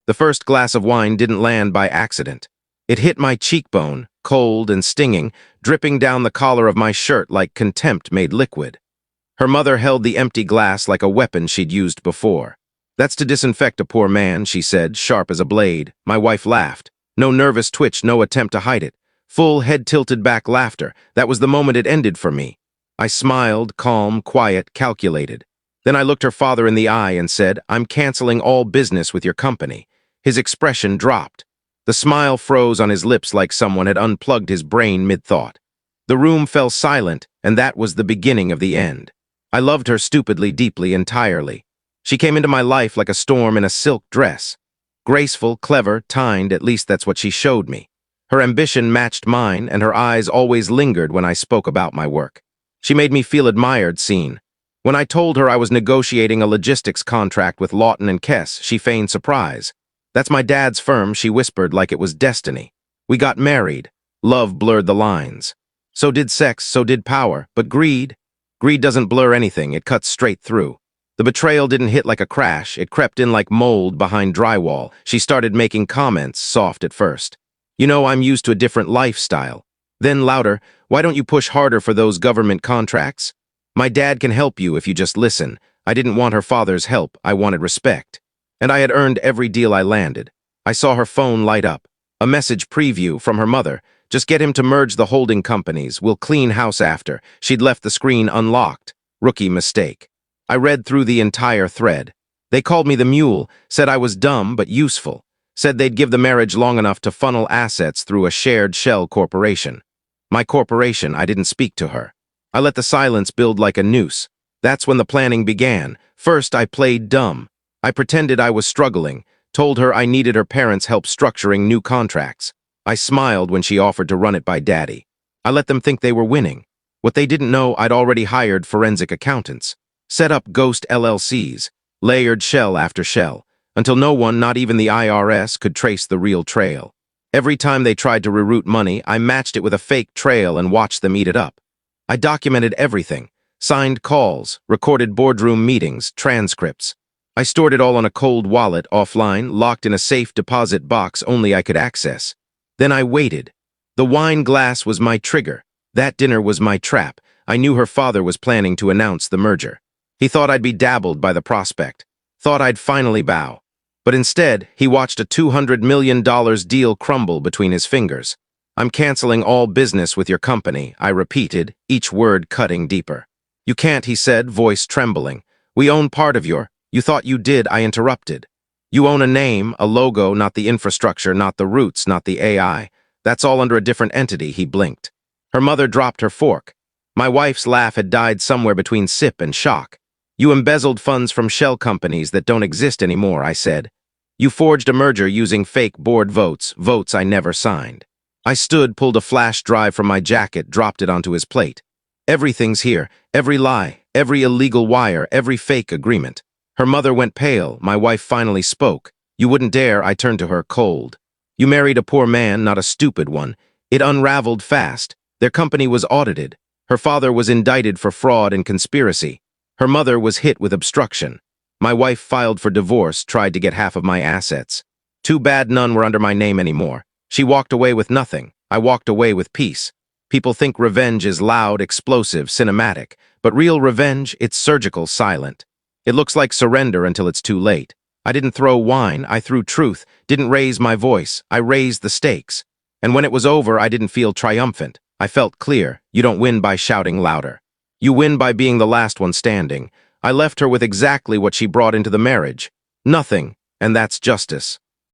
The first glass of wine didn't land by accident. It hit my cheekbone, cold and stinging, dripping down the collar of my shirt like contempt made liquid. Her mother held the empty glass like a weapon she'd used before. "That's to disinfect a poor man," she said, sharp as a blade. My wife laughed. No nervous twitch, no attempt to hide it. Full, head-tilted back laughter. That was the moment it ended for me. I smiled, calm, quiet, calculated. Then I looked her father in the eye and said, "I'm canceling all business with your company." His expression dropped. The smile froze on his lips like someone had unplugged his brain mid-thought. The room fell silent, and that was the beginning of the end. I loved her stupidly, deeply, entirely. She came into my life like a storm in a silk dress. Graceful, clever, timed, at least that's what she showed me. Her ambition matched mine, and her eyes always lingered when I spoke about my work. She made me feel admired, seen. When I told her I was negotiating a logistics contract with Lawton and Kess, she feigned surprise. "That's my dad's firm," she whispered like it was destiny. We got married. Love blurred the lines. So did sex, so did power, but greed? Greed doesn't blur anything, it cuts straight through. The betrayal didn't hit like a crash, it crept in like mold behind drywall. She started making comments, soft at first. "You know, I'm used to a different lifestyle." Then louder, "Why don't you push harder for those government contracts? My dad can help you if you just listen." I didn't want her father's help, I wanted respect. And I had earned every deal I landed. I saw her phone light up. A message preview from her mother. "Just get him to merge the holding companies. We'll clean house after." She'd left the screen unlocked. Rookie mistake. I read through the entire thread. They called me the mule, said I was dumb but useful, said they'd give the marriage long enough to funnel assets through a shared shell corporation. My corporation, I didn't speak to her. I let the silence build like a noose. That's when the planning began. First, I played dumb. I pretended I was struggling, told her I needed her parents' help structuring new contracts. I smiled when she offered to run it by Daddy. I let them think they were winning. What they didn't know, I'd already hired forensic accountants, set up ghost LLCs, layered shell after shell, until no one, not even the IRS, could trace the real trail. Every time they tried to reroute money, I matched it with a fake trail and watched them eat it up. I documented everything, signed calls, recorded boardroom meetings, transcripts. I stored it all on a cold wallet, offline, locked in a safe deposit box only I could access. Then I waited. The wine glass was my trigger. That dinner was my trap. I knew her father was planning to announce the merger. He thought I'd be dabbled by the prospect, thought I'd finally bow. But instead, he watched a $200 million deal crumble between his fingers. "I'm canceling all business with your company," I repeated, each word cutting deeper. "You can't," he said, voice trembling. "We own part of your—" "You thought you did," I interrupted. "You own a name, a logo, not the infrastructure, not the roots, not the AI. That's all under a different entity," he blinked. Her mother dropped her fork. My wife's laugh had died somewhere between sip and shock. "You embezzled funds from shell companies that don't exist anymore," I said. "You forged a merger using fake board votes, votes I never signed." I stood, pulled a flash drive from my jacket, dropped it onto his plate. "Everything's here, every lie, every illegal wire, every fake agreement." Her mother went pale. My wife finally spoke. "You wouldn't dare," I turned to her, cold. "You married a poor man, not a stupid one. It unraveled fast. Their company was audited. Her father was indicted for fraud and conspiracy. Her mother was hit with obstruction. My wife filed for divorce, tried to get half of my assets. Too bad none were under my name anymore. She walked away with nothing. I walked away with peace. People think revenge is loud, explosive, cinematic. But real revenge, it's surgical, silent. It looks like surrender until it's too late. I didn't throw wine, I threw truth. Didn't raise my voice, I raised the stakes. And when it was over, I didn't feel triumphant. I felt clear. You don't win by shouting louder. You win by being the last one standing. I left her with exactly what she brought into the marriage. Nothing, and that's justice.